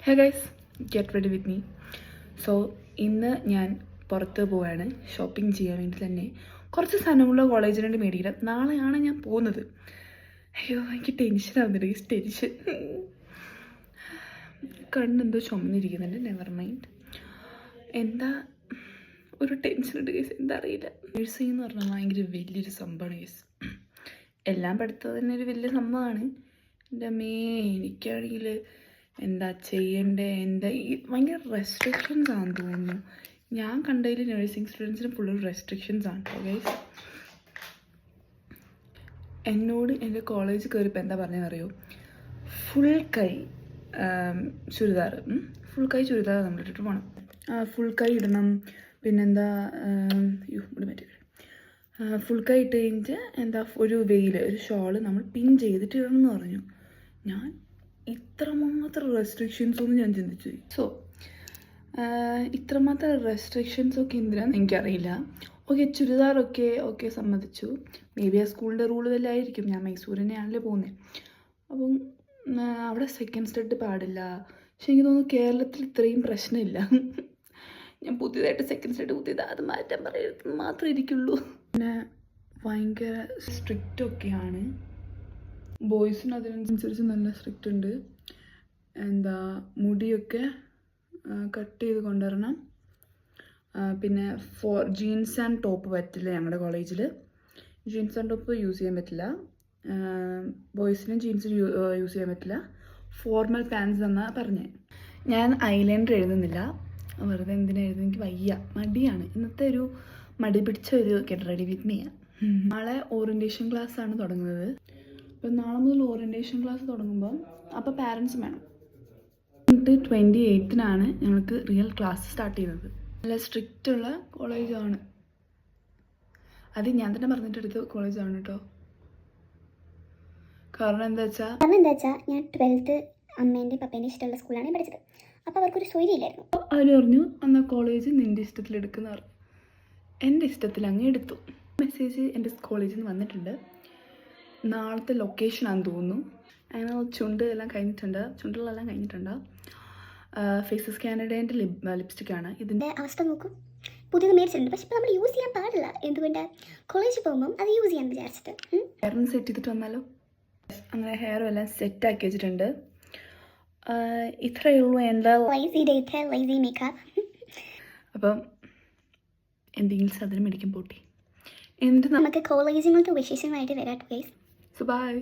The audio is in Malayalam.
Hey guys, get ready with me. So ഇന്ന് ഞാൻ പുറത്ത് പോവാണ് ഷോപ്പിംഗ് ചെയ്യാൻ വേണ്ടി. തന്നെ കുറച്ച് സാധനങ്ങൾ കോളേജിന് വേണ്ടി മേടിക്കണം. നാളെയാണ് ഞാൻ പോകുന്നത്. അയ്യോ, എനിക്ക് ടെൻഷൻ ആവുന്നുണ്ട് ഗൈസ്, ടെൻഷൻ. കണ്ണെന്തോ ചുമന്നിരിക്കുന്നുണ്ട്. Never mind. എന്താ ഒരു ടെൻഷൻ ഉണ്ട് ഗൈസ്, എന്താ അറിയില്ല. നഴ്സിംഗ് എന്ന് പറഞ്ഞാൽ ഭയങ്കര വലിയൊരു സംഭവമാണ് ഗൈസ്. എല്ലാം പഠിത്തം തന്നെ ഒരു വലിയ സംഭവമാണ്. എൻ്റെ എനിക്കാണെങ്കിൽ എന്താ ചെയ്യണ്ടേ, എന്താ ഭയങ്കര റെസ്ട്രിക്ഷൻസ് ആണെന്ന് തോന്നുന്നു. ഞാൻ കണ്ടതിൽ നഴ്സിംഗ് സ്റ്റുഡൻസിന് ഫുള്ള് റെസ്ട്രിക്ഷൻസ് ആണ് കേട്ടോ ഗൈസ്. എന്നോട് എൻ്റെ കോളേജ് കയറിയപ്പോൾ എന്താ പറഞ്ഞതെന്ന് അറിയോ? ഫുൾ കൈ ചുരിദാർ, ഫുൾ കൈ ചുരിദാർ നമ്മൾ ഇട്ടിട്ട് പോകണം. ഫുൾ കൈ ഇടണം. പിന്നെന്താ ഇവിടെ മറ്റേ ഫുൾ കൈ ഇട്ട് കഴിഞ്ഞിട്ട് എന്താ ഒരു ഒരു ഷോള് നമ്മൾ പിൻ ചെയ്തിട്ട് ഇടണം എന്ന് പറഞ്ഞു. ഞാൻ ഇത്രമാത്രം റെസ്ട്രിക്ഷൻസൊന്നും ഞാൻ ചിന്തിച്ചു. സോ ഇത്രമാത്രം റെസ്ട്രിക്ഷൻസൊക്കെ എന്തിനാന്ന് എനിക്കറിയില്ല. ചുരിദാറൊക്കെ സമ്മതിച്ചു. മേ ബി ആ സ്കൂളിൻ്റെ റൂൾ വല്ല ആയിരിക്കും. ഞാൻ മൈസൂരിനെയാണല്ലോ പോകുന്നത്. അപ്പം അവിടെ സെക്കൻഡ് സ്റ്റഡ് പാടില്ല. പക്ഷെ എനിക്ക് തോന്നുന്നു കേരളത്തിൽ ഇത്രയും പ്രശ്നമില്ല. ഞാൻ പുതിയതായിട്ട് സെക്കൻഡ് സ്റ്റഡ് കുത്തിയത് അത് മാറ്റാൻ പറയരുത് മാത്രമേ ഇരിക്കുള്ളൂ. പിന്നെ ഭയങ്കര സ്ട്രിക്റ്റൊക്കെയാണ്. ബോയ്സിന് അതിനനുസരിച്ച് നല്ല സ്ട്രിക്റ്റ് ഉണ്ട്. എന്താ മുടിയൊക്കെ കട്ട് ചെയ്ത് കൊണ്ടുവരണം. പിന്നെ ജീൻസ് ആൻഡ് ടോപ്പ് പറ്റില്ല. ഞങ്ങളുടെ കോളേജിൽ ജീൻസ് ആൻഡ് ടോപ്പ് യൂസ് ചെയ്യാൻ പറ്റില്ല. ബോയ്സിനും ജീൻസ് യൂസ് ചെയ്യാൻ പറ്റില്ല. ഫോർമൽ പാൻസ് എന്നാണ് പറഞ്ഞത്. ഞാൻ ഐലൈനർ എഴുതുന്നില്ല. വെറുതെ എന്തിനാ എഴുതുന്നത്, എനിക്ക് വയ്യ, മടിയാണ്. ഇന്നത്തെ ഒരു മടി പിടിച്ച ഒരു ഗെറ്റ് റെഡി വിത്ത് മീ. നാളെ ഓറിയൻറ്റേഷൻ ക്ലാസ് ആണ് തുടങ്ങുന്നത്. അപ്പം നാളെ മുതൽ ഓറിയൻറ്റേഷൻ ക്ലാസ് തുടങ്ങുമ്പോൾ അപ്പോൾ പാരൻസ് വേണം. 28-നാണ് ഞങ്ങൾക്ക് റിയൽ ക്ലാസ് സ്റ്റാർട്ട് ചെയ്യുന്നത്. നല്ല സ്ട്രിക്റ്റ് ഉള്ള കോളേജാണ്. അത് ഞാൻ തന്നെ പറഞ്ഞിട്ടെടുത്ത കോളേജാണ് കേട്ടോ. കാരണം എന്താ വെച്ചാൽ ഞാൻ 12th അമ്മേൻ്റെയും പപ്പേൻ്റെയും ഇഷ്ടമുള്ള സ്കൂളാണ് പഠിച്ചത്. അപ്പോൾ അവർക്കൊരു സ്വൈര്യമില്ലായിരുന്നു. അവർ പറഞ്ഞു എന്നാൽ കോളേജ് നിൻ്റെ ഇഷ്ടത്തിലെടുക്കുന്ന പറഞ്ഞു. എൻ്റെ ഇഷ്ടത്തിൽ അങ്ങ് എടുത്തു. മെസ്സേജ് എൻ്റെ കോളേജിൽ നിന്ന് വന്നിട്ടുണ്ട്. നാളത്തെ ലൊക്കേഷനാണെന്ന് തോന്നുന്നു. അങ്ങനെ ചുണ്ടിലെല്ലാം കഴിഞ്ഞിട്ടുണ്ട്. ഫേസ് സ്കാനറിൻ്റെ ലിപ്സ്റ്റിക്കാണ്. ഇതിൻ്റെ അവസ്ഥ നോക്കും. പുതിയത് മേടിച്ചിട്ടുണ്ട്. പക്ഷെ ഇപ്പോൾ നമ്മൾ യൂസ് ചെയ്യാൻ പാടില്ല. എന്തുകൊണ്ട്? കോളേജിൽ പോകുമ്പം അത് യൂസ് ചെയ്യാൻ വിചാരിച്ചിട്ട്. ഹെയറിന് സെറ്റ് ചെയ്തിട്ട് വന്നാലോ? അങ്ങനെ ഹെയറും എല്ലാം സെറ്റാക്കി വെച്ചിട്ടുണ്ട്. ഇത്രയേ ഉള്ളൂ എൻ്റെ ലൈസി മേക്കപ്പ്. അപ്പം എന്തെങ്കിലും സാധനം മേടിക്കാൻ പോട്ടെ. എന്നിട്ട് നമുക്ക് കോളേജുകൾക്ക് വിശേഷമായിട്ട് വരാം ഗൈസ്. So bye.